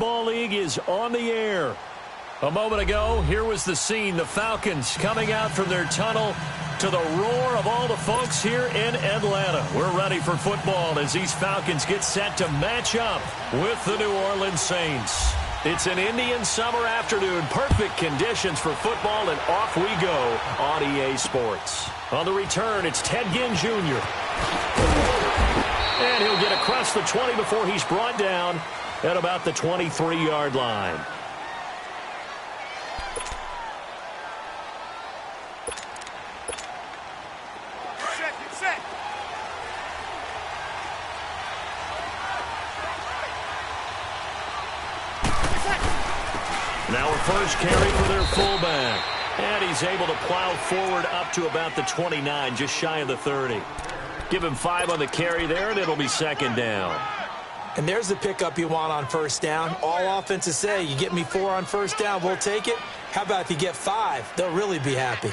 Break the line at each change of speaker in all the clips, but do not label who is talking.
Football League is on the air. A moment ago, here was the scene. The Falcons coming out from their tunnel to the roar of all the folks here in Atlanta. We're ready for football as these Falcons get set to match up with the New Orleans Saints. It's an Indian summer afternoon. Perfect conditions for football, and off we go on EA Sports. On the return, it's Ted Ginn Jr. And he'll get across the 20 before he's brought down at about the 23-yard line. Now a first carry for their fullback. And he's able to plow forward up to about the 29, just shy of the 30. Give him 5 on the carry there, and it'll be second down.
And there's the pickup you want on first down. All offenses say, you get me 4 on first down, we'll take it. How about if you get 5? They'll really be happy.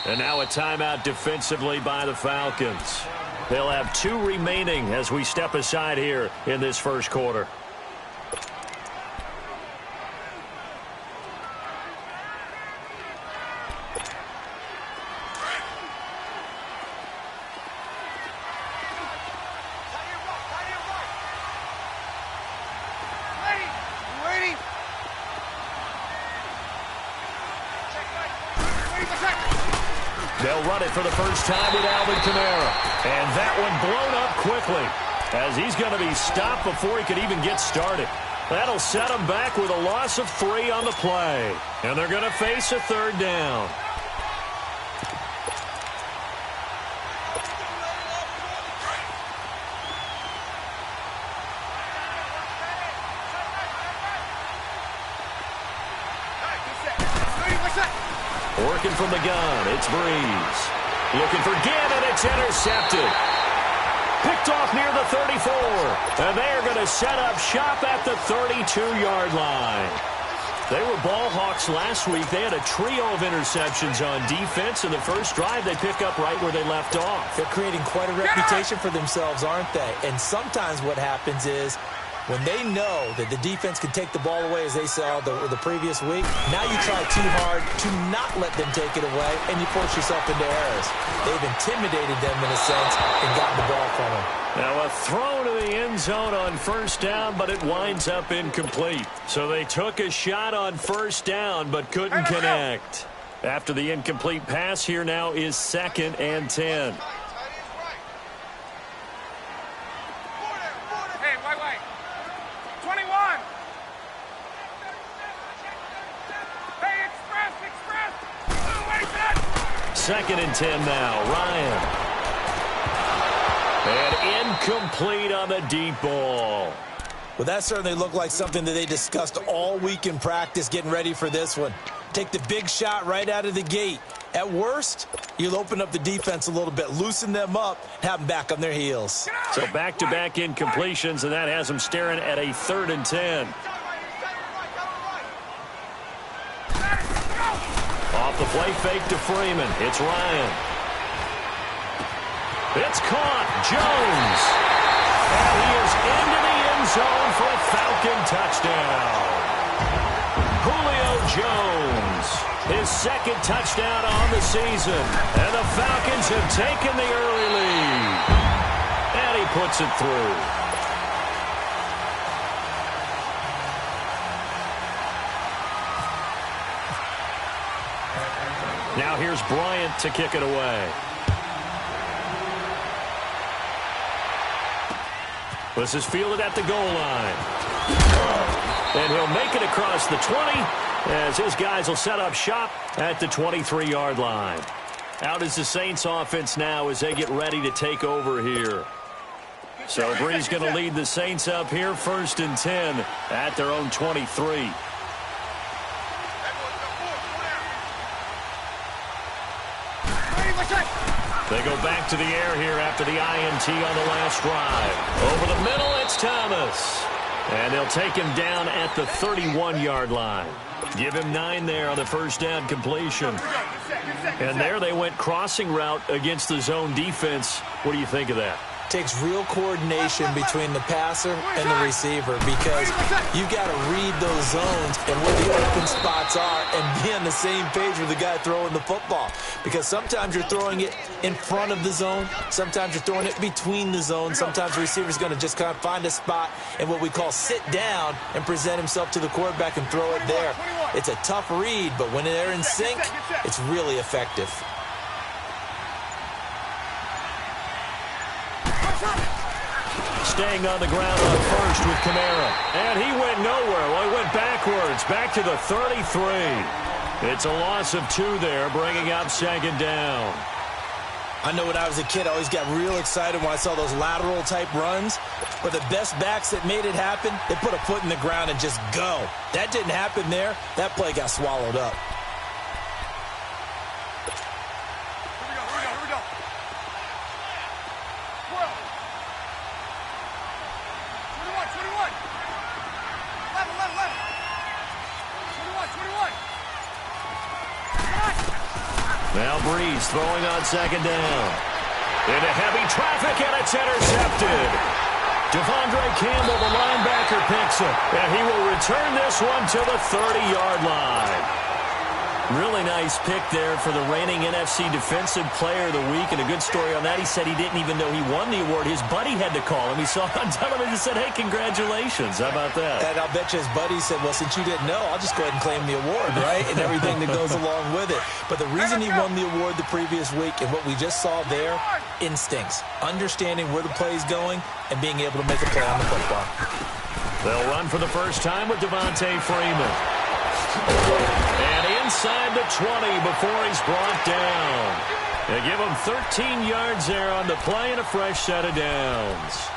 And now a timeout defensively by the Falcons. They'll have 2 remaining as we step aside here in this first quarter. They'll run it for the first time with Alvin Kamara. And that one blown up quickly as he's going to be stopped before he could even get started. That'll set him back with a loss of 3 on the play. And they're going to face a third down. Working from the gun, it's Breeze. Looking for Ginn, and it's intercepted. Picked off near the 34. And they're going to set up shop at the 32-yard line. They were ball hawks last week. They had a trio of interceptions on defense. In the first drive, they pick up right where they left off.
They're creating quite a reputation for themselves, aren't they? And sometimes what happens is, when they know that the defense can take the ball away, as they saw the previous week, now you try too hard to not let them take it away, and you force yourself into errors. They've intimidated them in a sense and gotten the ball from them.
Now a throw to the end zone on first down, but it winds up incomplete. So they took a shot on first down, but couldn't connect. After the incomplete pass, here now is 2nd and 10. Second and 10 now. Ryan. And incomplete on the deep ball.
Well, that certainly looked like something that they discussed all week in practice getting ready for this one. Take the big shot right out of the gate. At worst, you'll open up the defense a little bit, loosen them up, have them back on their heels.
So back-to-back incompletions, and that has them staring at a 3rd and 10. Off the play fake to Freeman. It's Ryan. It's caught. Jones. And he is into the end zone for a Falcon touchdown. Julio Jones. His 2nd touchdown on the season. And the Falcons have taken the early lead. And he puts it through. Now here's Bryant to kick it away. This is fielded at the goal line. And he'll make it across the 20 as his guys will set up shop at the 23-yard line. Out is the Saints offense now as they get ready to take over here. So Breeze going to lead the Saints up here, 1st and 10 at their own 23. They go back to the air here after the INT on the last drive. Over the middle, it's Thomas. And they'll take him down at the 31-yard line. Give him 9 there on the first down completion. And there they went crossing route against the zone defense. What do you think of that?
Takes real coordination between the passer and the receiver because you've got to read those zones and where the open spots are and be on the same page with the guy throwing the football. Because sometimes you're throwing it in front of the zone. Sometimes you're throwing it between the zones. Sometimes the receiver's going to just kind of find a spot and what we call sit down and present himself to the quarterback and throw it there. It's a tough read, but when they're in sync, it's really effective.
Staying on the ground on first with Kamara. And he went nowhere. Well, he went backwards, back to the 33. It's a loss of 2 there, bringing up second down.
I know when I was a kid, I always got real excited when I saw those lateral-type runs. But the best backs that made it happen, they put a foot in the ground and just go. That didn't happen there. That play got swallowed up.
Now Breeze throwing on second down. Into heavy traffic, and it's intercepted. Devondre Campbell, the linebacker, picks it. And he will return this one to the 30-yard line. Really nice pick there for the reigning NFC Defensive Player of the Week. And a good story on that, he said he didn't even know he won the award. His buddy had to call him. He saw it on television and said, hey, congratulations. How about that?
And I'll bet you his buddy said, well, since you didn't know, I'll just go ahead and claim the award, right? And everything that goes along with it. But the reason he won the award the previous week and what we just saw there, instincts. Understanding where the play is going and being able to make a play on the football.
They'll run for the first time with Devontae Freeman. And inside the 20 before he's brought down. They give him 13 yards there on the play and a fresh set of downs.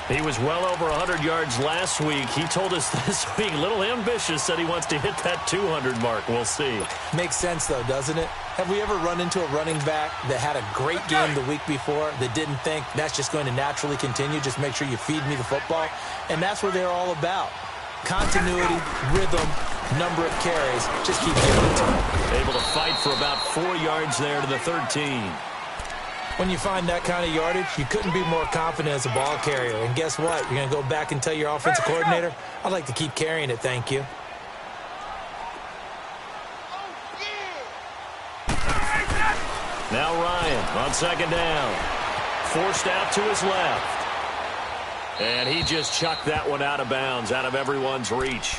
He was well over 100 yards last week. He told us this week, a little ambitious, said he wants to hit that 200 mark. We'll see.
Makes sense, though, doesn't it? Have we ever run into a running back that had a great game the week before that didn't think that's just going to naturally continue? Just make sure you feed me the football. And that's what they're all about. Continuity, rhythm, number of carries. Just keep giving it to him.
Able to fight for about 4 yards there to the 13.
When you find that kind of yardage, you couldn't be more confident as a ball carrier. And guess what? You're going to go back and tell your offensive coordinator, I'd like to keep carrying it, thank you.
Now Ryan on second down. Forced out to his left. And he just chucked that one out of bounds, out of everyone's reach.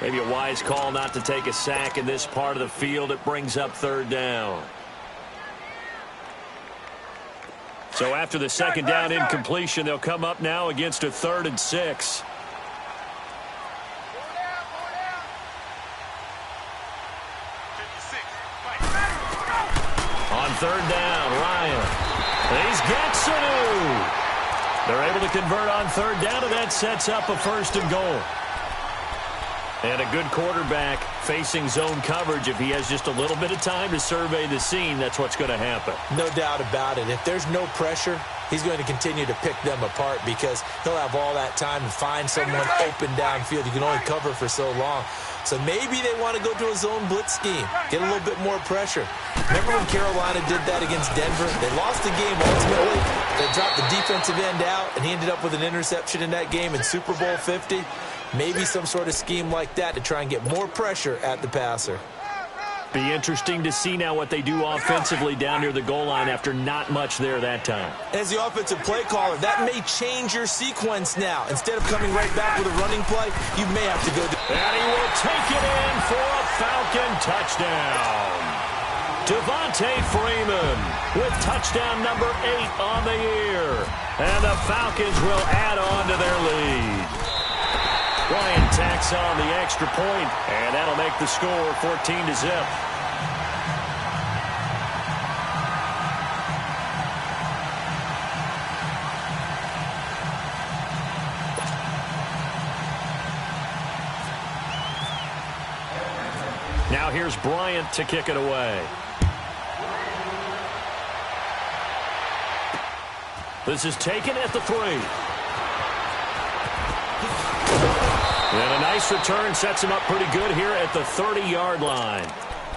Maybe a wise call not to take a sack in this part of the field. It brings up third down. So after the second down incompletion, they'll come up now against a 3rd and 6. On third down, Ryan. He's got Sanu. They're able to convert on third down, and that sets up a 1st and goal. And a good quarterback facing zone coverage. If he has just a little bit of time to survey the scene, that's what's going to happen.
No doubt about it. If there's no pressure, he's going to continue to pick them apart because he'll have all that time to find someone open downfield. You can only cover for so long. So maybe they want to go to a zone blitz scheme, get a little bit more pressure. Remember when Carolina did that against Denver? They lost the game ultimately. They dropped the defensive end out, and he ended up with an interception in that game in Super Bowl 50. Maybe some sort of scheme like that to try and get more pressure at the passer.
Be interesting to see now what they do offensively down near the goal line after not much there that time.
As the offensive play caller, that may change your sequence now. Instead of coming right back with a running play, you may have to go.
And he will take it in for a Falcon touchdown. Devontae Freeman with touchdown number 8 on the year. And the Falcons will add on to their lead. Ryan tacks on the extra point, and that'll make the score 14-0. Now here's Bryant to kick it away. This is taken at the 3. And a nice return sets him up pretty good here at the 30-yard line.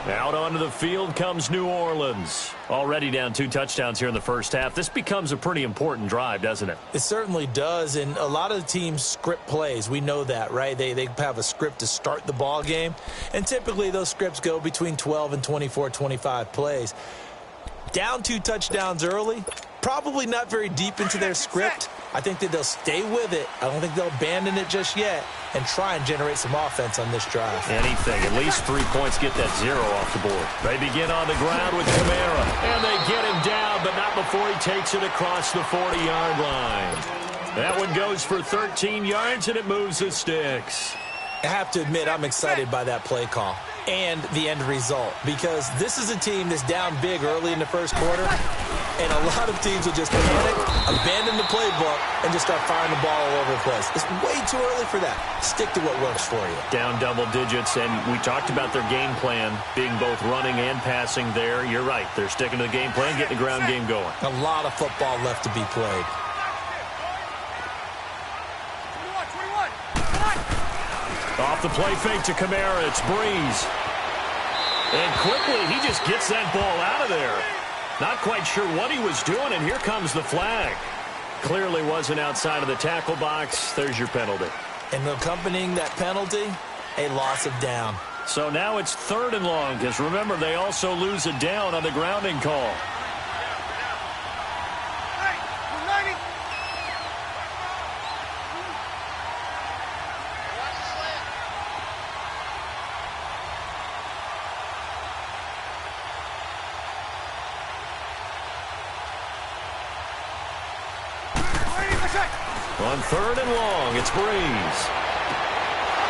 Out onto the field comes New Orleans. Already down 2 touchdowns here in the first half. This becomes a pretty important drive, doesn't it?
It certainly does, and a lot of the teams script plays. We know that, right? They have a script to start the ball game, and typically those scripts go between 12 and 24, 25 plays. Down 2 touchdowns early, probably not very deep into their script. I think that they'll stay with it. I don't think they'll abandon it just yet and try and generate some offense on this drive.
Anything. At least 3 points get that 0 off the board. They begin on the ground with Kamara. And they get him down, but not before he takes it across the 40-yard line. That one goes for 13 yards, and it moves the sticks.
I have to admit, I'm excited by that play call and the end result, because this is a team that's down big early in the first quarter, and a lot of teams will just panic, abandon the playbook, and just start firing the ball all over the place. It's way too early for that. Stick to what works for you.
Down double digits, and we talked about their game plan being both running and passing there. You're right. They're sticking to the game plan, getting the ground game going.
A lot of football left to be played.
Off the play fake to Kamara, it's Breeze. And quickly, he just gets that ball out of there. Not quite sure what he was doing, and here comes the flag. Clearly wasn't outside of the tackle box. There's your penalty.
And accompanying that penalty, a loss of down.
So now it's 3rd and long, because remember, they also lose a down on the grounding call. On 3rd and long, it's Breeze.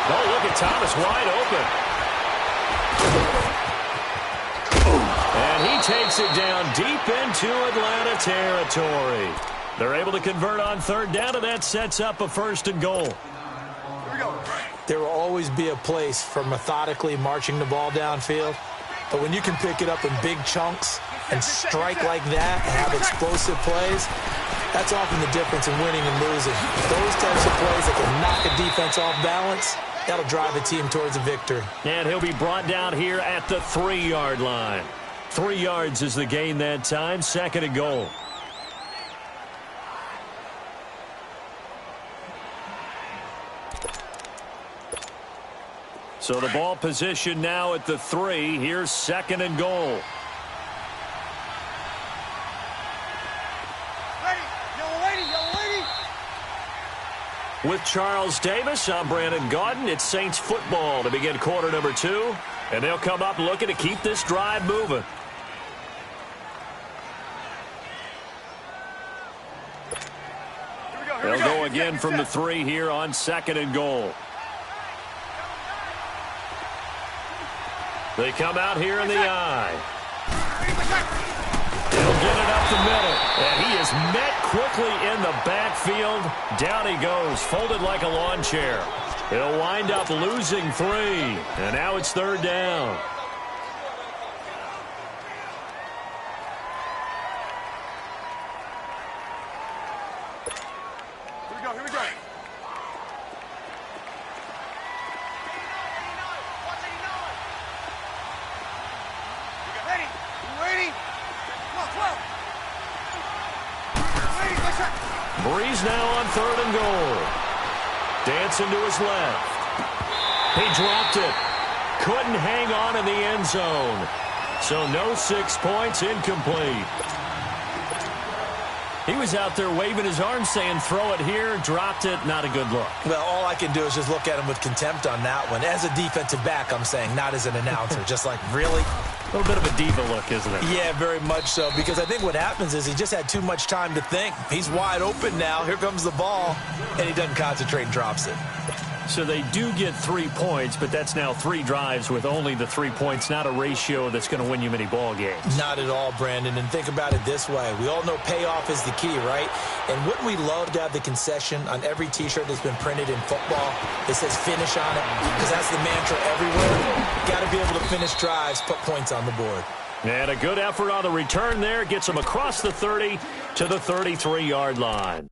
Oh, look at Thomas wide open. And he takes it down deep into Atlanta territory. They're able to convert on 3rd down, and that sets up a 1st and goal.
There will always be a place for methodically marching the ball downfield, but when you can pick it up in big chunks and strike like that and have explosive plays, that's often the difference in winning and losing. Those types of plays that can knock a defense off balance, that'll drive a team towards a victory.
And he'll be brought down here at the 3-yard line. 3 yards is the gain that time, 2nd and goal. So the ball position now at the 3. Here's 2nd and goal. With Charles Davis, I'm Brandon Gaudin. It's Saints football to begin quarter number 2. And they'll come up looking to keep this drive moving. They'll go again from the 3 here on 2nd and goal. They come out here in the eye. He'll get it up the middle. And he is met quickly in the backfield. Down he goes, folded like a lawn chair. He'll wind up losing 3. And now it's 3rd down.
Here we go. Ready?
Breeze now on 3rd and goal. Dancing to his left. He dropped it. Couldn't hang on in the end zone. So no 6 points, incomplete. He was out there waving his arms saying, throw it here, dropped it, not a good look.
Well, all I can do is just look at him with contempt on that one. As a defensive back, I'm saying, not as an announcer. Just like, really?
A little bit of a diva look, isn't it?
Yeah, very much so, because I think what happens is he just had too much time to think. He's wide open now. Here comes the ball, and he doesn't concentrate and drops it.
So they do get 3 points, but that's now 3 drives with only the 3 points, not a ratio that's going to win you many ball games.
Not at all, Brandon, and think about it this way. We all know payoff is the key, right? And wouldn't we love to have the concession on every T-shirt that's been printed in football that says finish on it? Because that's the mantra everywhere. Got to be able to finish drives, put points on the board.
And a good effort on the return there. Gets them across the 30 to the 33-yard line.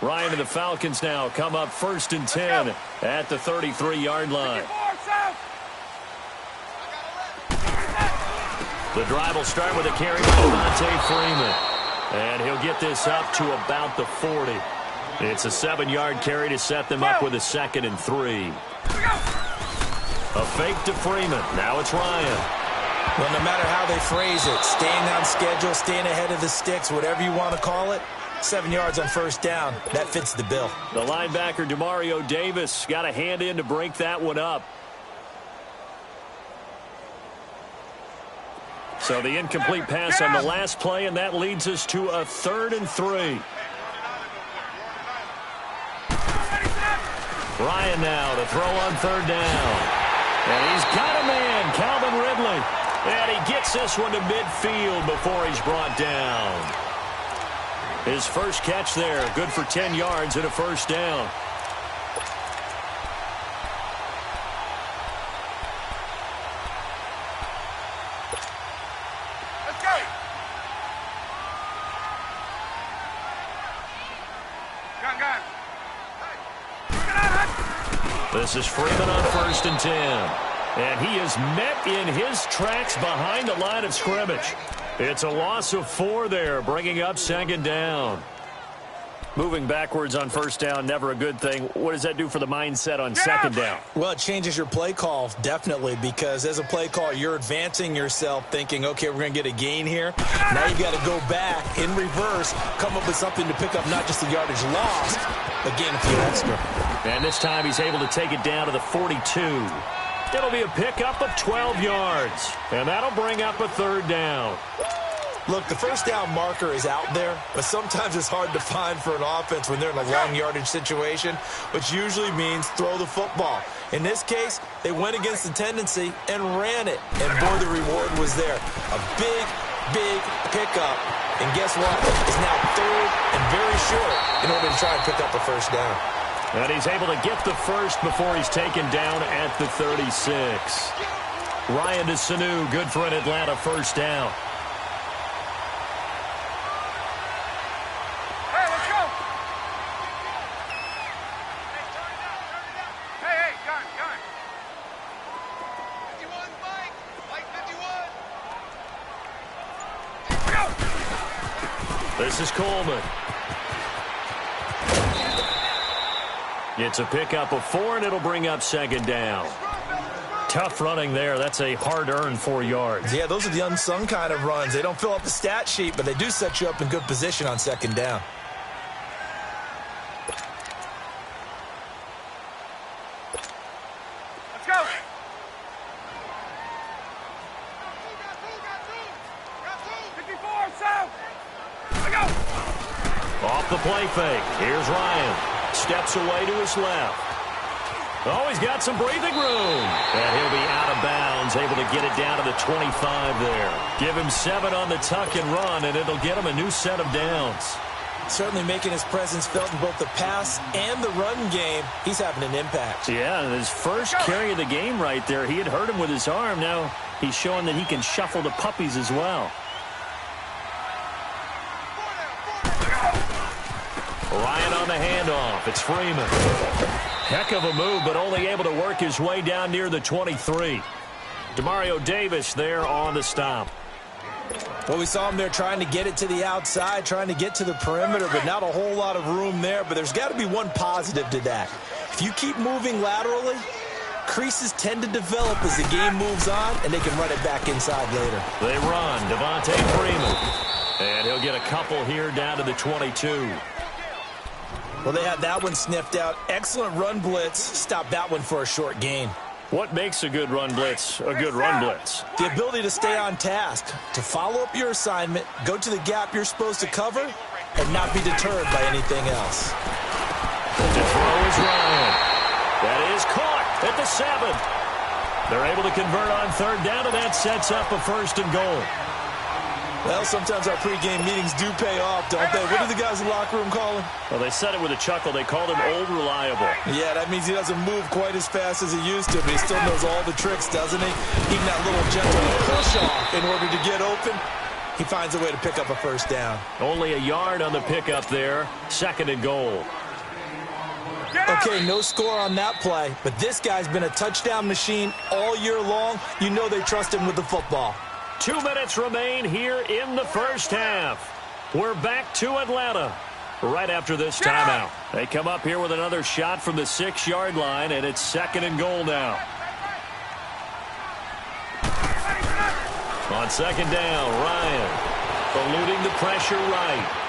Ryan and the Falcons now come up 1st and 10 at the 33-yard line. The drive will start with a carry by Devontae Freeman. And he'll get this up to about the 40. It's a 7-yard carry to set them up with a 2nd and 3. A fake to Freeman. Now it's Ryan.
Well, no matter how they phrase it, staying on schedule, staying ahead of the sticks, whatever you want to call it, 7 yards on 1st down, that fits the bill.
The linebacker, Demario Davis, got a hand in to break that one up. So the incomplete pass on the last play, and that leads us to a 3rd and 3. Ryan now to throw on 3rd down. And he's got a man, Calvin Ridley. And he gets this one to midfield before he's brought down. His first catch there, good for 10 yards and a 1st down. This is Freeman on 1st and 10. And he is met in his tracks behind the line of scrimmage. It's a loss of 4 there, bringing up 2nd down. Moving backwards on 1st down, never a good thing. What does that do for the mindset on 2nd down?
Well, it changes your play call, definitely, because as a play call, you're advancing yourself thinking, okay, we're going to get a gain here. Now you got to go back in reverse, come up with something to pick up not just the yardage lost, but gain a few extra.
And this time he's able to take it down to the 42. It'll be a pickup of 12 yards, and that'll bring up a 3rd down.
Look, the 1st down marker is out there, but sometimes it's hard to find for an offense when they're in a long yardage situation, which usually means throw the football. In this case, they went against the tendency and ran it, and boy, the reward was there. A big, big pickup, and guess what? It's now 3rd and very short in order to try and pick up a 1st down.
And he's able to get the 1st before he's taken down at the 36. Ryan to Sanu, good for an Atlanta 1st down. This is Coleman. It's a pickup of 4, and it'll bring up 2nd down. Tough running there. That's a hard-earned 4 yards.
Yeah, those are the unsung kind of runs. They don't fill up the stat sheet, but they do set you up in good position on 2nd down.
Let's go.
Off the play fake. Here's Ryan. Steps away to his left. Oh, he's got some breathing room. And he'll be out of bounds, able to get it down to the 25 there. Give him 7 on the tuck and run, and it'll get him a new set of downs.
Certainly making his presence felt in both the pass and the run game. He's having an impact.
Yeah, and his first carry of the game right there, he had hurt him with his arm. Now he's showing that he can shuffle the puppies as well. Ryan on the handoff. It's Freeman. Heck of a move, but only able to work his way down near the 23. Demario Davis there on the stop.
Well, we saw him there trying to get it to the outside, trying to get to the perimeter, but not a whole lot of room there. But there's got to be one positive to that. If you keep moving laterally, creases tend to develop as the game moves on, and they can run it back inside later.
They run. Devontae Freeman. And he'll get a couple here down to the 22.
Well, they had that one sniffed out. Excellent run blitz. Stop that one for a short gain.
What makes a good run blitz a good run blitz?
The ability to stay on task, to follow up your assignment, go to the gap you're supposed to cover, and not be deterred by anything else.
The throw is Ryan. That is caught at the 7. They're able to convert on 3rd down, and that sets up a 1st and goal.
Well, sometimes our pregame meetings do pay off, don't they? What do the guys in the locker room call him?
Well, they said it with a chuckle. They called him Old Reliable.
Yeah, that means he doesn't move quite as fast as he used to, but he still knows all the tricks, doesn't he? Even that little gentle push-off in order to get open. He finds a way to pick up a first down.
Only a yard on the pickup there. 2nd and goal.
Okay, no score on that play, but this guy's been a touchdown machine all year long. You know they trust him with the football.
2 minutes remain here in the first half. We're back to Atlanta right after this timeout. They come up here with another shot from the 6-yard line, and it's 2nd and goal now. On 2nd down, Ryan eluding the pressure right.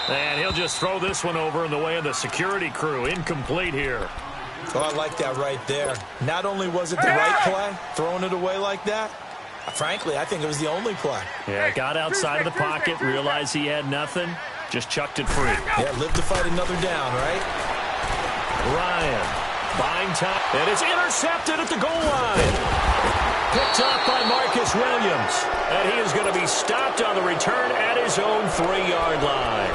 And he'll just throw this one over in the way of the security crew. Incomplete here.
Oh, I like that right there. Not only was it the right play, throwing it away like that, frankly, I think it was the only play.
Yeah, got outside of the pocket, realized he had nothing, just chucked it free.
Yeah, live to fight another down, right?
Ryan buying time, and it's intercepted at the goal line. Picked up by Marcus Williams, and he is going to be stopped on the return at his own 3-yard line.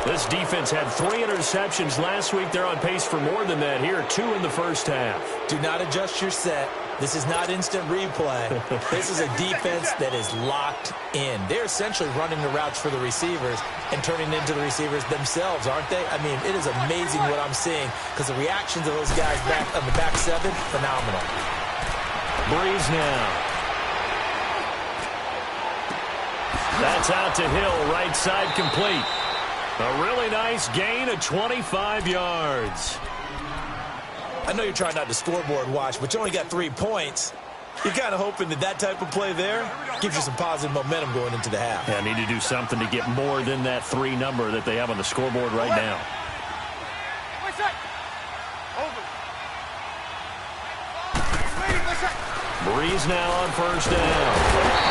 This defense had 3 interceptions last week. They're on pace for more than that here, 2 in the first half.
Do not adjust your set. This is not instant replay. This is a defense that is locked in. They're essentially running the routes for the receivers and turning into the receivers themselves, aren't they? I mean, it is amazing what I'm seeing because the reactions of those guys back on the back 7, phenomenal.
Breeze now. That's out to Hill, right side complete. A really nice gain of 25 yards.
I know you're trying not to scoreboard watch, but you only got 3 points. You're kind of hoping that that type of play there gives you some positive momentum going into the half.
Yeah, need to do something to get more than that 3 number that they have on the scoreboard right now. Breeze now on first down.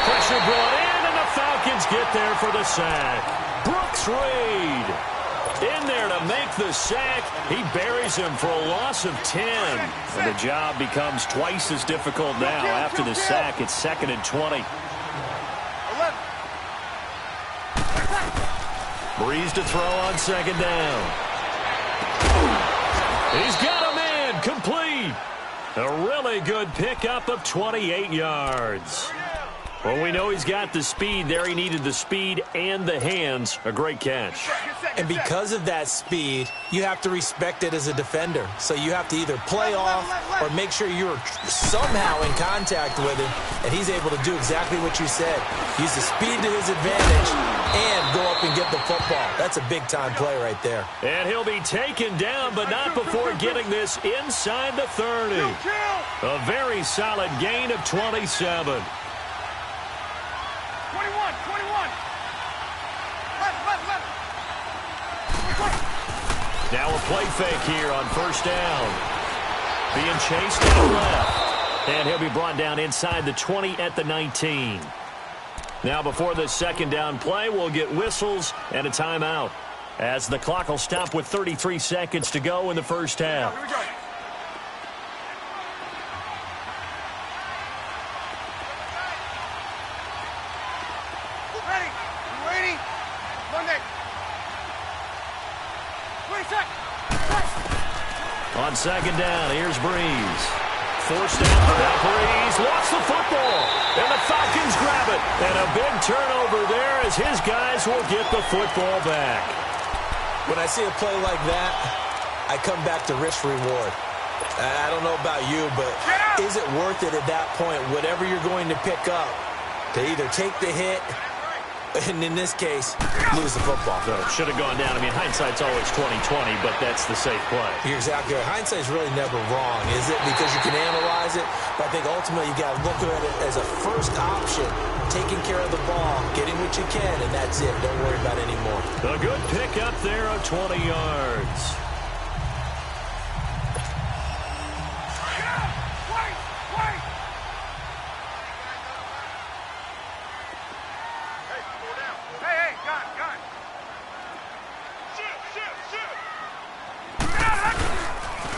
Pressure brought in, and the Falcons get there for the sack. Brooks Reed in there to make the sack. He buries him for a loss of 10. And the job becomes twice as difficult now. After the sack, it's 2nd and 20. Breeze to throw on 2nd down. He's got a man complete. A really good pickup of 28 yards. Well, we know he's got the speed there. He needed the speed and the hands. A great catch.
And because of that speed, you have to respect it as a defender. So you have to either play off or make sure you're somehow in contact with him, and he's able to do exactly what you said. Use the speed to his advantage and go up and get the football. That's a big-time play right there.
And he'll be taken down, but not before getting this inside the 30. A very solid gain of 27.
21.
Now a play fake here on first down. Being chased out left. And he'll be brought down inside the 20 at the 19. Now before the 2nd down play, we'll get whistles and a timeout, as the clock will stop with 33 seconds to go in the first half.
Here we go.
On 2nd down, here's Breeze. Forced out, now Breeze lost the football, and the Falcons grab it. And a big turnover there as his guys will get the football back.
When I see a play like that, I come back to risk reward. I don't know about you, but is it worth it at that point, whatever you're going to pick up, to either take the hit, and in this case, lose the football?
So should have gone down. I mean, hindsight's always 20/20, but that's the safe play.
You're exactly right. Hindsight's really never wrong, is it? Because you can analyze it, but I think ultimately you got to look at it as a first option, taking care of the ball, getting what you can, and that's it. Don't worry about it anymore.
A good pickup there of 20 yards.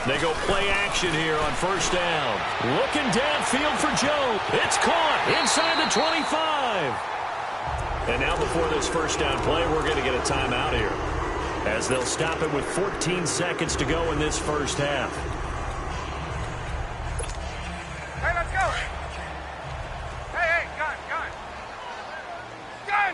They go play action here on first down. Looking downfield for Joe. It's caught inside the 25. And now before this first down play, we're going to get a timeout here, as they'll stop it with 14 seconds to go in this first half.
Hey, let's go. Hey, gun.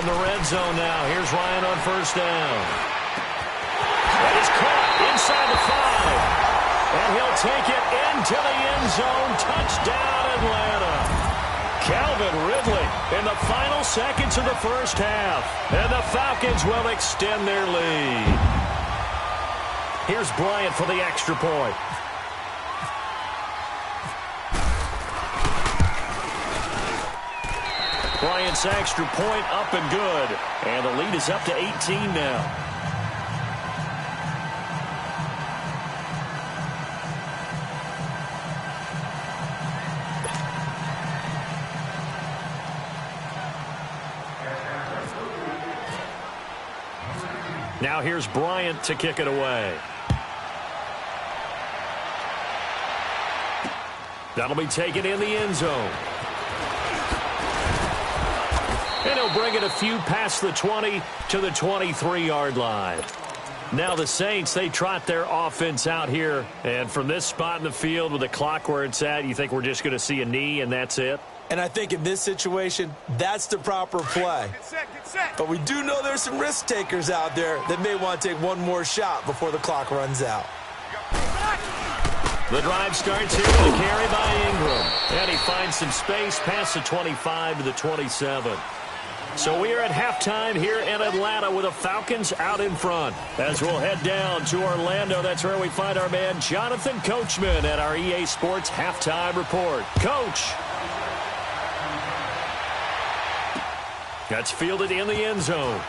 the red zone now. Here's Ryan on first down. That is caught inside the 5. And he'll take it into the end zone. Touchdown, Atlanta. Calvin Ridley in the final seconds of the first half. And the Falcons will extend their lead. Here's Bryant for the extra point. Bryant's extra point up and good. And the lead is up to 18 now. Now here's Bryant to kick it away. That'll be taken in the end zone. And he'll bring it a few past the 20 to the 23-yard line. Now the Saints, they trot their offense out here. And from this spot in the field with the clock where it's at, you think we're just going to see a knee and that's it?
And I think in this situation, that's the proper play. But we do know there's some risk takers out there that may want to take one more shot before the clock runs out.
The drive starts here with a carry by Ingram. And he finds some space past the 25 to the 27. So we are at halftime here in Atlanta with the Falcons out in front. As we'll head down to Orlando, that's where we find our man Jonathan Coachman at our EA Sports Halftime Report. Coach. That's fielded in the end zone.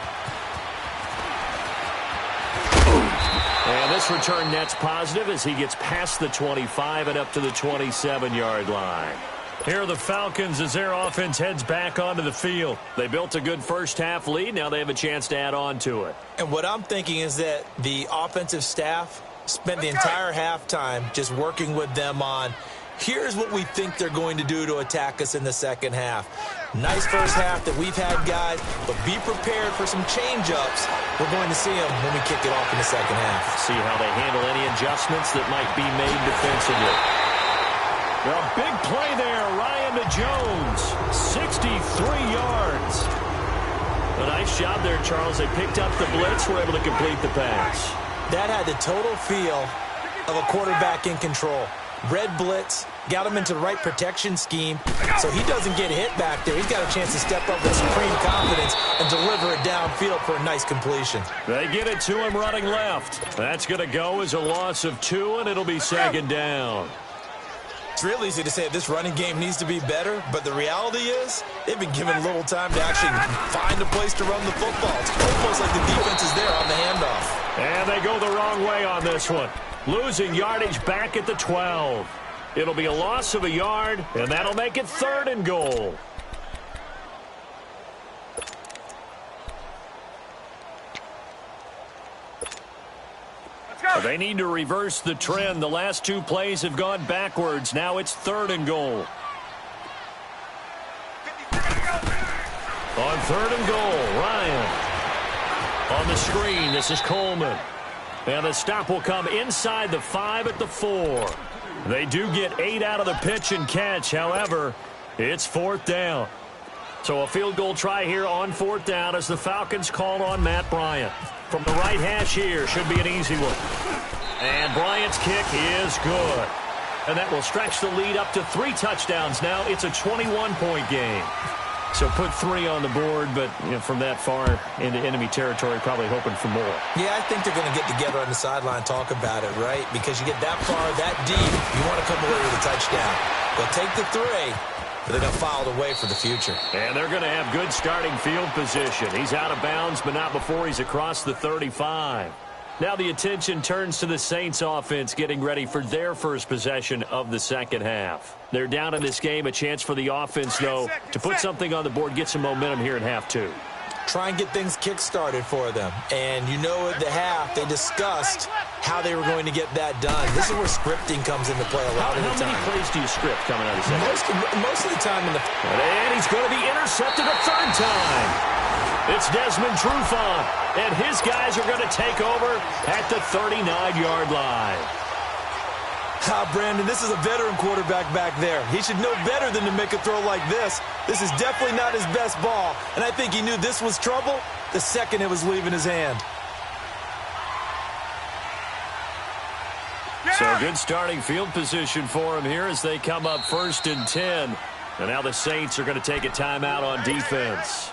And this return net's positive as he gets past the 25 and up to the 27-yard line. Here are the Falcons as their offense heads back onto the field. They built a good first-half lead. Now they have a chance to add on to it.
And what I'm thinking is that the offensive staff spent the entire halftime just working with them on, here's what we think they're going to do to attack us in the second half. Nice first half that we've had, guys, but be prepared for some change-ups. We're going to see them when we kick it off in the second half.
See how they handle any adjustments that might be made defensively. Well, big play there, Ryan to Jones, 63 yards. A nice job there, Charles. They picked up the blitz, were able to complete the pass.
That had the total feel of a quarterback in control. Red blitz, got him into the right protection scheme, so he doesn't get hit back there. He's got a chance to step up with supreme confidence and deliver it downfield for a nice completion.
They get it to him running left. That's going to go as a loss of 2, and it'll be second down.
It's real easy to say this running game needs to be better, but the reality is they've been given little time to actually find a place to run the football. It's almost like the defense is there on the handoff.
And they go the wrong way on this one. Losing yardage back at the 12. It'll be a loss of a yard, and that'll make it 3rd and goal. They need to reverse the trend. The last 2 plays have gone backwards. Now it's 3rd and goal. On 3rd and goal, Ryan. On the screen, this is Coleman. And the stop will come inside the 5 at the 4. They do get 8 out of the pitch and catch. However, it's 4th down. So a field goal try here on 4th down as the Falcons call on Matt Bryant. From the right hash here, should be an easy one. And Bryant's kick is good. And that will stretch the lead up to 3 touchdowns now. It's a 21-point game. So put 3 on the board, but from that far into enemy territory, probably hoping for more.
Yeah, I think they're going to get together on the sideline, talk about it, right? Because you get that far, that deep, you want to come away with a touchdown. They'll take the 3, but they're going to file away for the future.
And they're going to have good starting field position. He's out of bounds, but not before he's across the 35. Now the attention turns to the Saints offense getting ready for their first possession of the second half. They're down in this game. A chance for the offense, though, to put something on the board, get some momentum here in half 2.
Try and get things kick-started for them. And you know at the half, they discussed how they were going to get that done. This is where scripting comes into play a lot of the time.
How many plays do you script coming out of the second?
Most of the time in the...
And he's going to be intercepted a 3rd time. It's Desmond Trufant, and his guys are going to take over at the 39-yard line.
Brandon, this is a veteran quarterback back there. He should know better than to make a throw like this. This is definitely not his best ball, and I think he knew this was trouble the second it was leaving his hand.
So good starting field position for him here as they come up 1st and 10. And now the Saints are going to take a timeout on defense.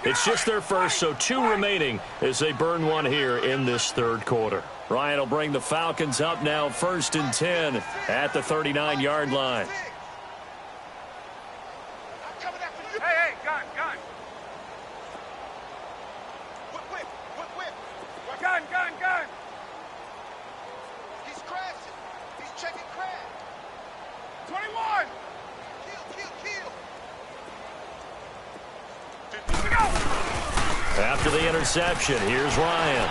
It's just their first, so 2 remaining as they burn one here in this 3rd quarter. Ryan will bring the Falcons up now 1st and 10 at the 39-yard line.
Hey, gun. Whip. Gun.
He's crashing. He's checking crash.
21.
Kill.
Here we go.
After the interception, here's Ryan.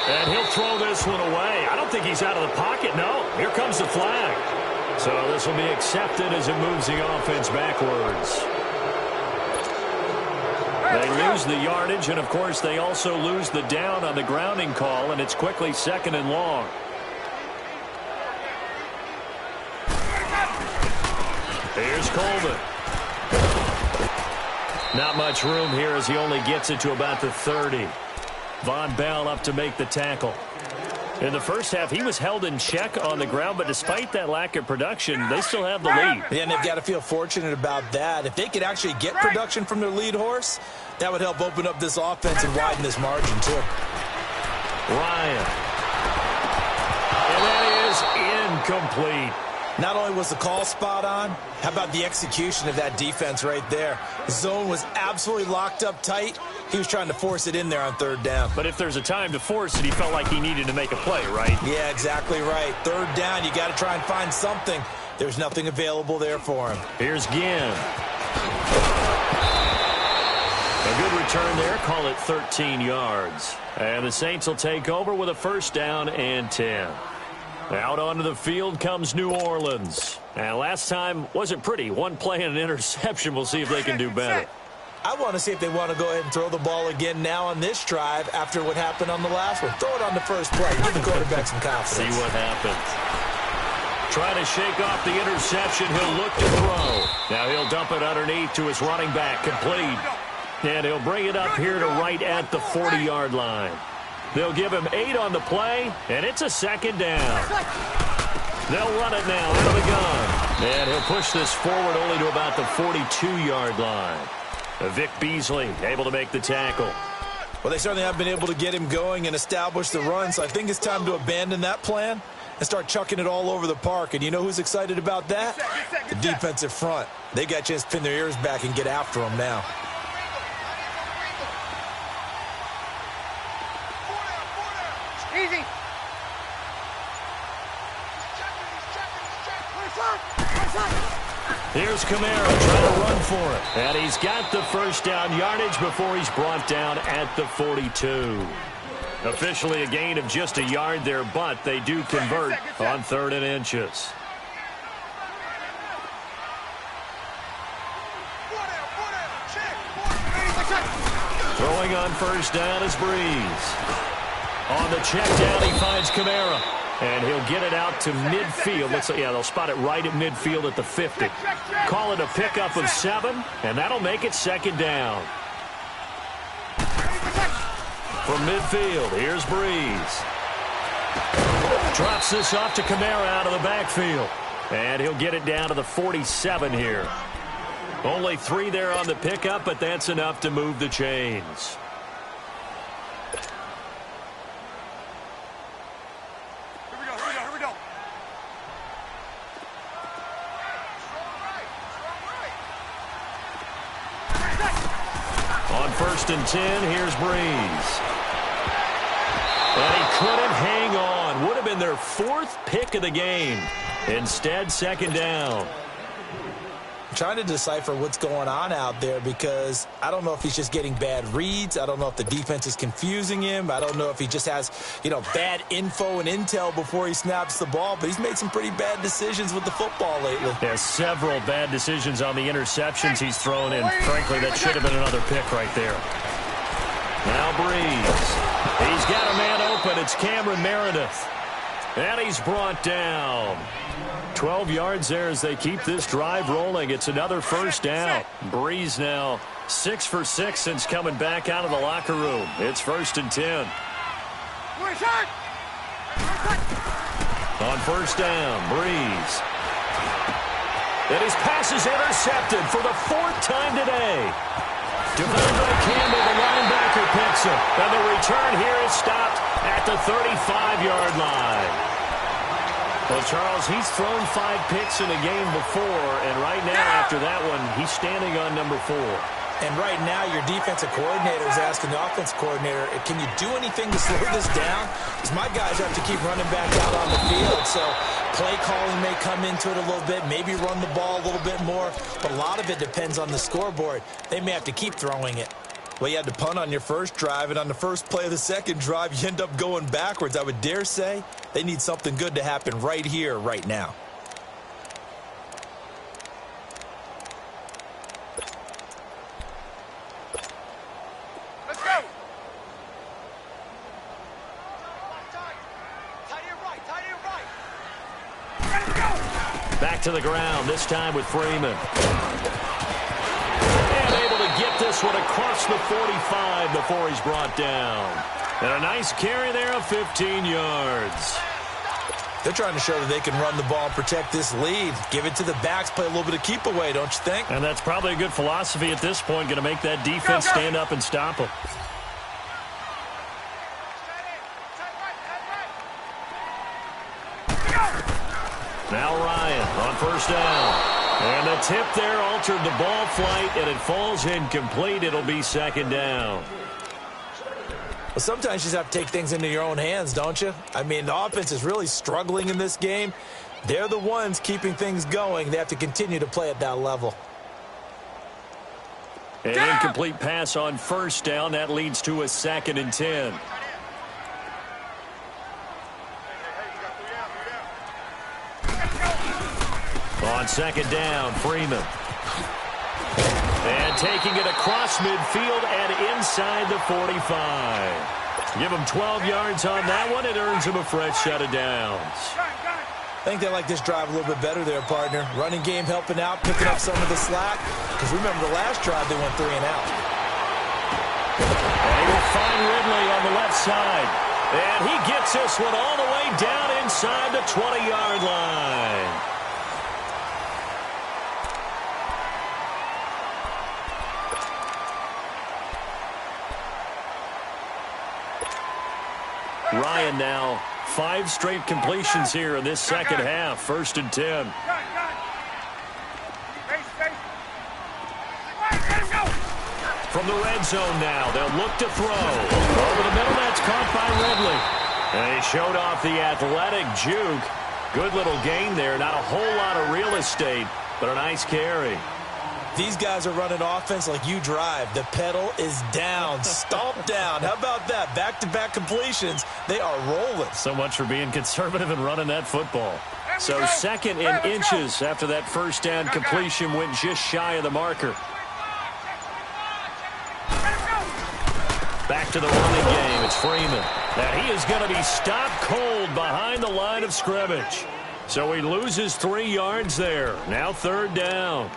And he'll throw this one away. I don't think he's out of the pocket. No, here comes the flag. So this will be accepted as it moves the offense backwards. They lose the yardage, and, of course, they also lose the down on the grounding call, and it's quickly 2nd and long. Here's Coleman. Not much room here as he only gets it to about the 30. Von Bell up to make the tackle. In the first half, he was held in check on the ground, but despite that lack of production, they still have the lead.
Yeah, and they've got to feel fortunate about that. If they could actually get production from their lead horse, that would help open up this offense and widen this margin, too.
Ryan. And that is incomplete.
Not only was the call spot on, how about the execution of that defense right there? The zone was absolutely locked up tight. He was trying to force it in there on 3rd down.
But if there's a time to force it, he felt like he needed to make a play, right?
Yeah, exactly right. 3rd down, you got to try and find something. There's nothing available there for him.
Here's Ginn. A good return there. Call it 13 yards. And the Saints will take over with a 1st down and 10. Out onto the field comes New Orleans. And last time wasn't pretty. One play and an interception. We'll see if they can do better.
I want to see if they want to go ahead and throw the ball again now on this drive after what happened on the last one. Throw it on the first play. Give the quarterback some confidence.
See what happens. Trying to shake off the interception. He'll look to throw. Now he'll dump it underneath to his running back. Complete. And he'll bring it up here to right at the 40-yard line. They'll give him 8 on the play, and it's a 2nd down. They'll run it now out of the gun. And he'll push this forward only to about the 42-yard line. Vic Beasley able to make the tackle.
Well, they certainly have been able to get him going and establish the run, so I think it's time to abandon that plan and start chucking it all over the park. And you know who's excited about that? The defensive front. They got a chance to pin their ears back and get after him now.
Easy.
Here's Kamara trying to run for it. And he's got the 1st down yardage before he's brought down at the 42. Officially a gain of just a yard there, but they do convert on 3rd and inches. Throwing on 1st down is Breeze. On the check down, he finds Kamara. And he'll get it out to midfield. Looks like, yeah, they'll spot it right at midfield at the 50. Call it a pickup of 7, and that'll make it 2nd down. From midfield, here's Breeze. Drops this off to Kamara out of the backfield. And he'll get it down to the 47 here. Only 3 there on the pickup, but that's enough to move the chains.
Here we go.
On 1st and 10, here's Breeze. And he couldn't hang on. Would have been their 4th pick of the game. Instead, 2nd down.
I'm trying to decipher what's going on out there because I don't know if he's just getting bad reads. I don't know if the defense is confusing him. I don't know if he just has, bad info and intel before he snaps the ball. But he's made some pretty bad decisions with the football lately.
There's several bad decisions on the interceptions he's thrown in. Frankly, that should have been another pick right there. Now Breeze. He's got a man open. It's Cameron Meredith. And he's brought down. 12 yards there as they keep this drive rolling. It's another first down. Breeze now 6 for 6 since coming back out of the locker room. It's 1st and 10. On first down, Breeze. And his pass is intercepted for the 4th time today. Devondre Campbell, the linebacker, picks him. And the return here is stopped at the 35-yard line. Well, Charles, he's thrown 5 picks in a game before, and right now after that one, he's standing on number 4.
And right now, your defensive coordinator is asking the offensive coordinator, can you do anything to slow this down? Because my guys have to keep running back out on the field. So play calling may come into it a little bit, maybe run the ball a little bit more. But a lot of it depends on the scoreboard. They may have to keep throwing it.
Well, you had to punt on your first drive, and on the first play of the second drive, you end up going backwards. I would dare say they need something good to happen right here, right now.
Back to the ground, this time with Freeman. And able to get this one across the 45 before he's brought down. And a nice carry there of 15 yards.
They're trying to show that they can run the ball and protect this lead. Give it to the backs, play a little bit of keep away, don't you think?
And that's probably a good philosophy at this point, going to make that defense stand up and stop them. Now Ryan on first down. And the tip there altered the ball flight, and it falls incomplete. It'll be 2nd down.
Well, sometimes you just have to take things into your own hands, don't you? I mean, the offense is really struggling in this game. They're the ones keeping things going. They have to continue to play at that level.
An incomplete pass on first down. That leads to a 2nd and 10. On 2nd down, Freeman. And taking it across midfield and inside the 45. Give him 12 yards on that one. It earns him a fresh set of downs.
I think they like this drive a little bit better there, partner. Running game helping out, picking up some of the slack. Because remember, the last drive they went 3 and out.
And he will find Ridley on the left side. And he gets this one all the way down inside the 20-yard line. Ryan now 5 straight completions here in this second half. 1st and 10. From the red zone now, they'll look to throw. Over the middle, that's caught by Ridley. And he showed off the athletic juke. Good little gain there. Not a whole lot of real estate, but a nice carry.
These guys are running offense like you drive. The pedal is down, stomp down. How about that? Back-to-back completions. They are rolling.
So much for being conservative and running that football. So 2nd in inches after that first down completion went just shy of the marker. Back to the running game. It's Freeman. And he is going to be stopped cold behind the line of scrimmage. So he loses 3 yards there. Now 3rd down.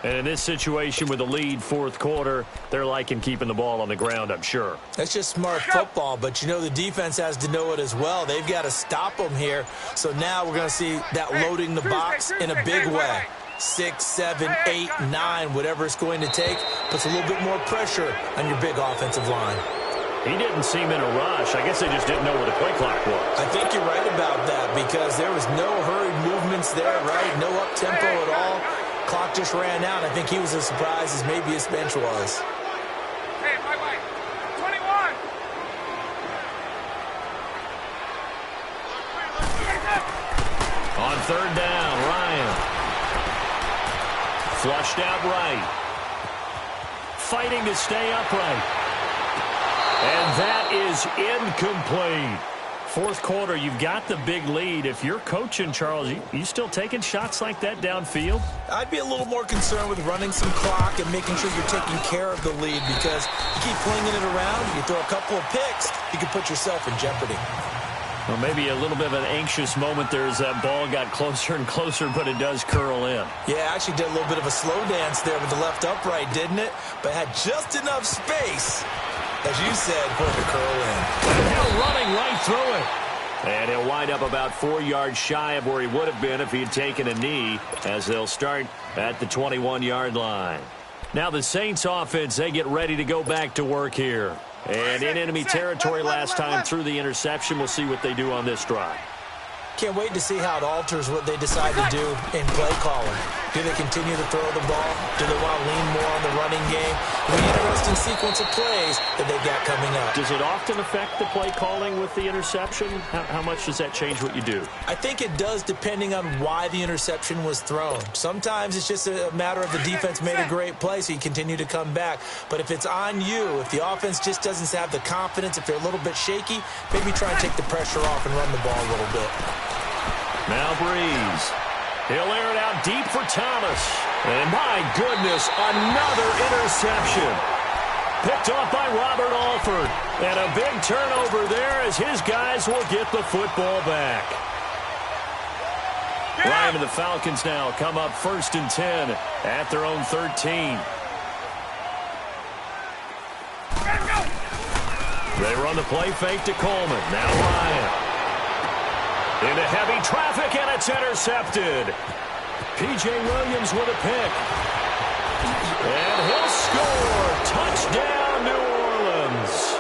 And in this situation with the lead 4th quarter, they're liking keeping the ball on the ground, I'm sure.
That's just smart football, but you know the defense has to know it as well. They've got to stop them here. So now we're going to see that loading the box in a big way. 6, 7, 8, 9, whatever it's going to take, puts a little bit more pressure on your big offensive line.
He didn't seem in a rush. I guess they just didn't know where the play clock was.
I think you're right about that because there was no hurried movements there, right? No up-tempo at all. Clock just ran out. I think he was as surprised as maybe his bench was.
Hey, bye-bye. 21.
On 3rd down, Ryan. Flushed out right. Fighting to stay upright. And that is incomplete. 4th quarter, you've got the big lead. If you're coaching, Charles, you still taking shots like that downfield?
I'd be a little more concerned with running some clock and making sure you're taking care of the lead because you keep flinging it around, you throw a couple of picks, you can put yourself in jeopardy.
Well, maybe a little bit of an anxious moment there as that ball got closer and closer, but it does curl in.
Yeah, actually did a little bit of a slow dance there with the left upright, didn't it? But had just enough space, as you said, for it to curl in.
And he'll running right through it. And he'll wind up about 4 yards shy of where he would have been if he had taken a knee, as they'll start at the 21-yard line. Now the Saints offense, they get ready to go back to work here. And in enemy territory last time through the interception. We'll see what they do on this drive.
Can't wait to see how it alters what they decide to do in play calling. Do they continue to throw the ball? Do they want to lean more on the running game? An interesting sequence of plays that they've got coming up.
Does it often affect the play calling with the interception? How much does that change what you do?
I think it does, depending on why the interception was thrown. Sometimes it's just a matter of the defense made a great play, so you continue to come back. But if it's on you, if the offense just doesn't have the confidence, if they're a little bit shaky, maybe try and take the pressure off and run the ball a little bit.
Now Breeze. He'll air it out deep for Thomas. And my goodness, another interception. Picked off by Robert Alford. And a big turnover there as his guys will get the football back. Ryan and the Falcons now come up 1st and 10 at their own 13. They run the play fake to Coleman. Now Ryan. Into heavy traffic, and it's intercepted. P.J. Williams with a pick. And he'll score. Touchdown, New Orleans.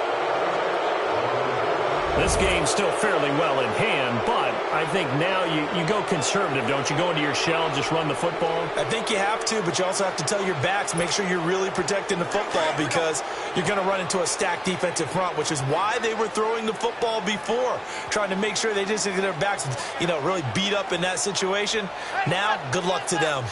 This game's still fairly well in hand, but I think now you go conservative, don't you? Go into your shell and just run the football?
I think you have to, but you also have to tell your backs, make sure you're really protecting the football because you're going to run into a stacked defensive front, which is why they were throwing the football before, trying to make sure they just get their backs, really beat up in that situation. Now, good luck to them.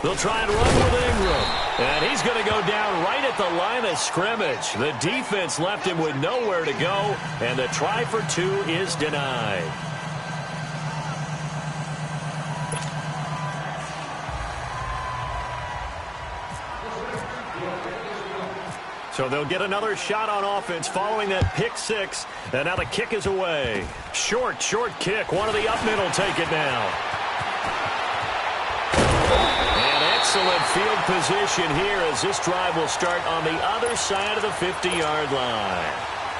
They'll try and run with Ingram. And he's going to go down right at the line of scrimmage. The defense left him with nowhere to go, and the try for 2 is denied. So they'll get another shot on offense following that pick 6. And now the kick is away. Short kick. One of the up middle take it now. Excellent field position here as this drive will start on the other side of the 50-yard line.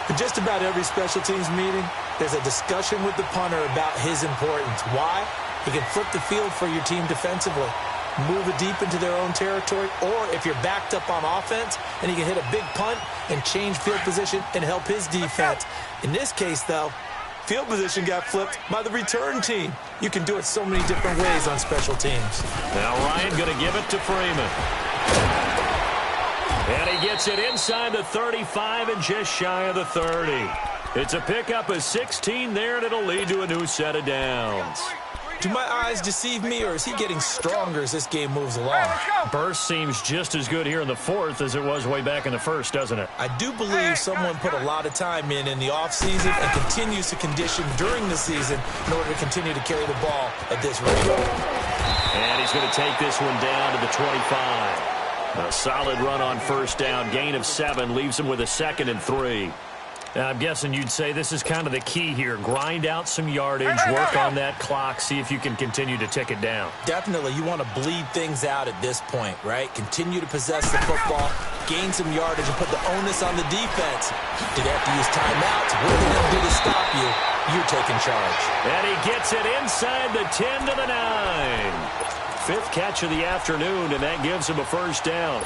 In just about every special teams meeting, there's a discussion with the punter about his importance. Why? He can flip the field for your team defensively, move it deep into their own territory, or if you're backed up on offense, and he can hit a big punt and change field position and help his defense. In this case, though, field position got flipped by the return team. You can do it so many different ways on special teams.
Now Ryan going to give it to Freeman. And he gets it inside the 35 and just shy of the 30. It's a pickup of 16 there, and it'll lead to a new set of downs.
Do my eyes deceive me, or is he getting stronger as this game moves along?
Burst seems just as good here in the 4th as it was way back in the 1st, doesn't it?
I do believe someone put a lot of time in the offseason and continues to condition during the season in order to continue to carry the ball at this rate.
And he's going to take this one down to the 25. A solid run on 1st down. Gain of 7 leaves him with a 2nd and 3. I'm guessing you'd say this is kind of the key here. Grind out some yardage, work on that clock, see if you can continue to tick it down.
Definitely. You want to bleed things out at this point, right? Continue to possess the football, gain some yardage, and put the onus on the defense. Do they have to use timeouts? What are they going to do to stop you? You're taking charge.
And he gets it inside the 10 to the 9. 5th catch of the afternoon, and that gives him a 1st down.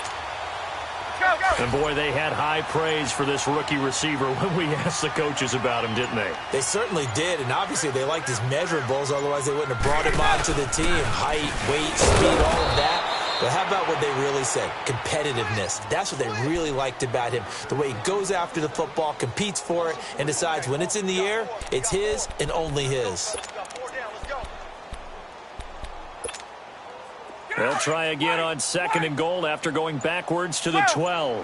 And, boy, they had high praise for this rookie receiver when we asked the coaches about him, didn't they?
They certainly did, and obviously they liked his measurables, otherwise they wouldn't have brought him onto the team. Height, weight, speed, all of that. But how about what they really said? Competitiveness. That's what they really liked about him. The way he goes after the football, competes for it, and decides when it's in the air, it's his and only his.
They'll try again on 2nd and goal after going backwards to the 12.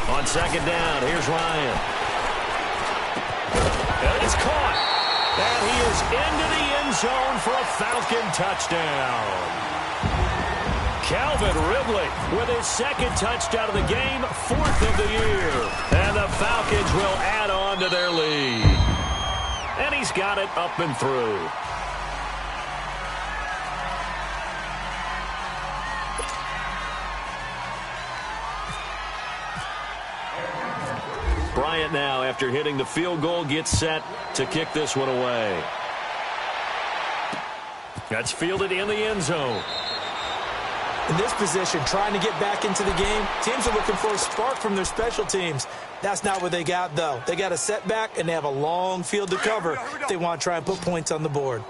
On 2nd down, here's Ryan. And it's caught. And he is into the end zone for a Falcon touchdown. Calvin Ridley with his second touchdown of the game, 4th of the year. And the Falcons will add on to their lead. And he's got it up and through. Bryant now, after hitting the field goal, gets set to kick this one away. That's fielded in the end zone.
In this position, trying to get back into the game, teams are looking for a spark from their special teams. That's not what they got, though. They got a setback, and they have a long field to cover if they want to try and put points on the board.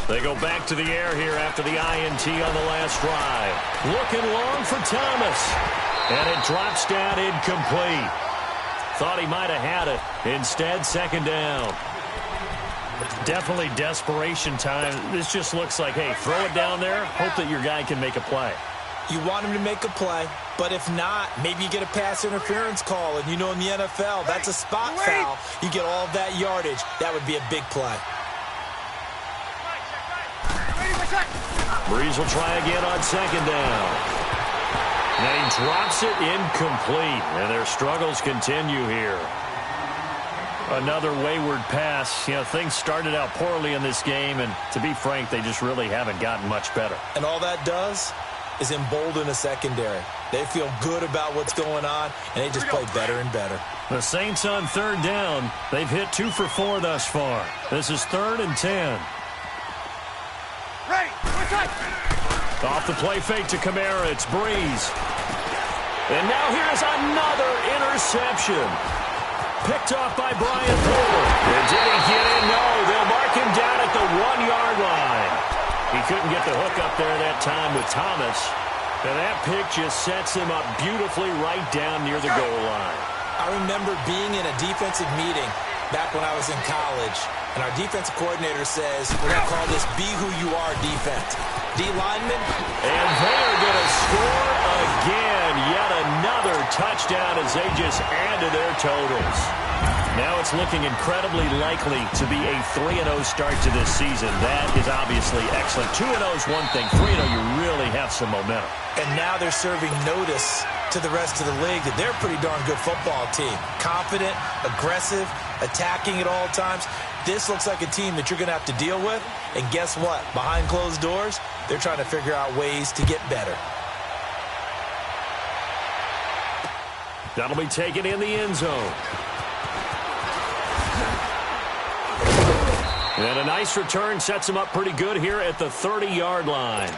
They go back to the air here after the INT on the last drive. Looking long for Thomas. And it drops down incomplete. Thought he might have had it. Instead, second down. Definitely desperation time. This just looks like, hey, throw it down there. Hope that your guy can make a play.
You want him to make a play, but if not, maybe you get a pass interference call. And you know in the NFL, that's a spot foul. You get all of that yardage. That would be a big play.
Breeze will try again on second down. And he drops it incomplete. And their struggles continue here. Another wayward pass. You know, things started out poorly in this game, and to be frank, they just really haven't gotten much better.
And all that does is embolden a secondary. They feel good about what's going on, and they just play better and better.
The Saints on third down. They've hit 2 for 4 thus far. This is 3rd and 10.
Ready.
Off the play fake to Kamara. It's Breeze. And now here's another interception. Picked off by Brian Porter. And did he get in? No. They'll mark him down at the 1-yard line. He couldn't get the hook up there that time with Thomas. And that pick just sets him up beautifully right down near the goal line.
I remember being in a defensive meeting back when I was in college, and our defensive coordinator says, we're going to call this Be Who You Are defense. D linemen.
And they're going to score again. Yet another touchdown as they just add to their totals. Now it's looking incredibly likely to be a 3-0 start to this season. That is obviously excellent. 2-0 is one thing. 3-0, you really have some momentum.
And now they're serving notice to the rest of the league that they're a pretty darn good football team. Confident, aggressive, attacking at all times. This looks like a team that you're going to have to deal with. And guess what? Behind closed doors, they're trying to figure out ways to get better.
That'll be taken in the end zone. And a nice return sets them up pretty good here at the 30-yard line.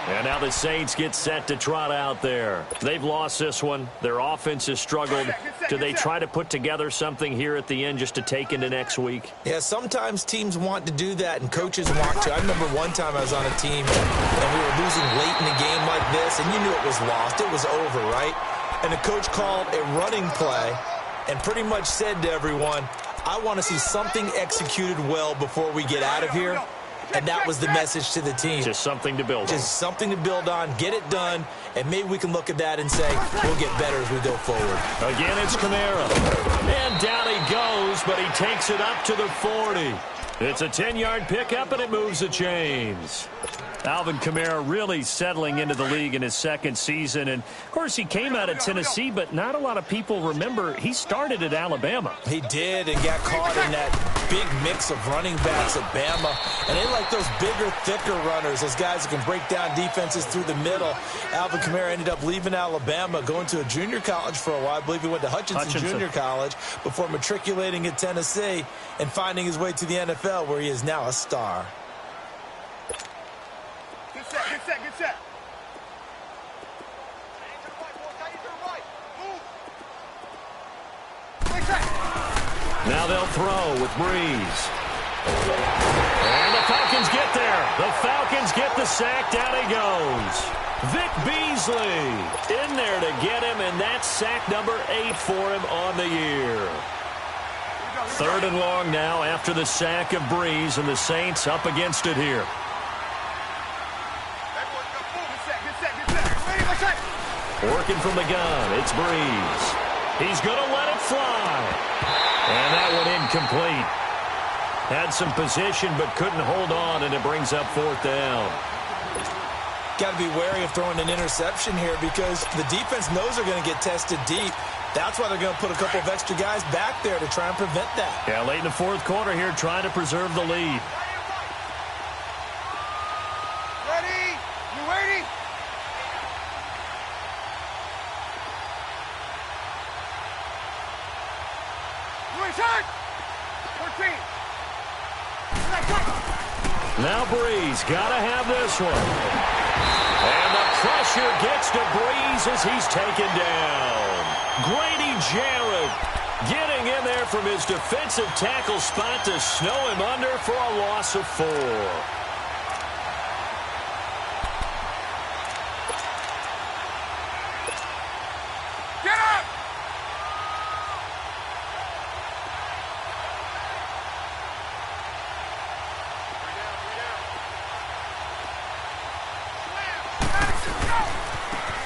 And now the Saints get set to trot out there. They've lost this one. Their offense has struggled. Do they try to put together something here at the end just to take into next week?
Yeah, sometimes teams want to do that and coaches want to. I remember one time I was on a team and we were losing late in a game like this, and you knew it was lost. It was over, right? And the coach called a running play and pretty much said to everyone, I want to see something executed well before we get out of here. And that was the message to the team.
Just something to build on.
Just something to build on, get it done, and maybe we can look at that and say, we'll get better as we go forward.
Again, it's Kamara. And down he goes, but he takes it up to the 40. It's a 10-yard pickup, and it moves the chains. Alvin Kamara really settling into the league in his second season. And, of course, he came out of Tennessee, but not a lot of people remember he started at Alabama.
He did and got caught in that big mix of running backs at Bama. And they like those bigger, thicker runners, those guys that can break down defenses through the middle. Alvin Kamara ended up leaving Alabama, going to a junior college for a while. I believe he went to Hutchinson Junior College before matriculating at Tennessee and finding his way to the NFL, where he is now a star.
Get set.
Now they'll throw with Breeze. And the Falcons get there. The Falcons get the sack. Down he goes. Vic Beasley in there to get him, and that's sack number 8 for him on the year. 3rd and long now after the sack of Breeze, and the Saints up against it here. Working from the gun, it's Breeze. He's going to let it fly. And that one incomplete. Had some position but couldn't hold on, and it brings up 4th down.
Got to be wary of throwing an interception here because the defense knows they're going to get tested deep. That's why they're going to put a couple of extra guys back there to try and prevent that.
Yeah, late in the 4th quarter here, trying to preserve the lead.
Ready? You waiting? You inside? 14.
Now Breeze got to have this one. And the pressure gets to Breeze as he's taken down. Grady Jarrett getting in there from his defensive tackle spot to snow him under for a loss of 4.
Get up!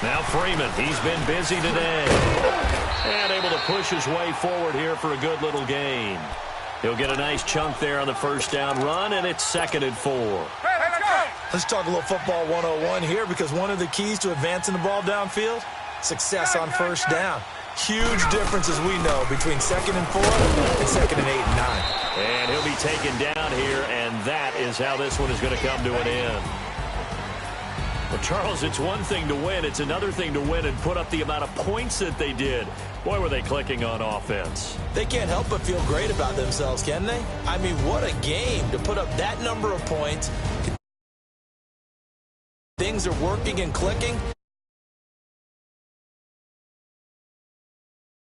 Now Freeman, he's been busy today. And able to push his way forward here for a good little gain. He'll get a nice chunk there on the 1st down run, and it's 2nd and 4.
Hey, let's go!
Let's talk a little football 101 here because one of the keys to advancing the ball downfield, success on 1st down. Huge difference, as we know, between 2nd and 4 and 2nd and 8 and 9.
And he'll be taken down here, and that is how this one is going to come to an end. Well, Charles, it's one thing to win. It's another thing to win and put up the amount of points that they did. Boy, were they clicking on offense.
They can't help but feel great about themselves, can they? I mean, what a game to put up that number of points. Things are working and clicking.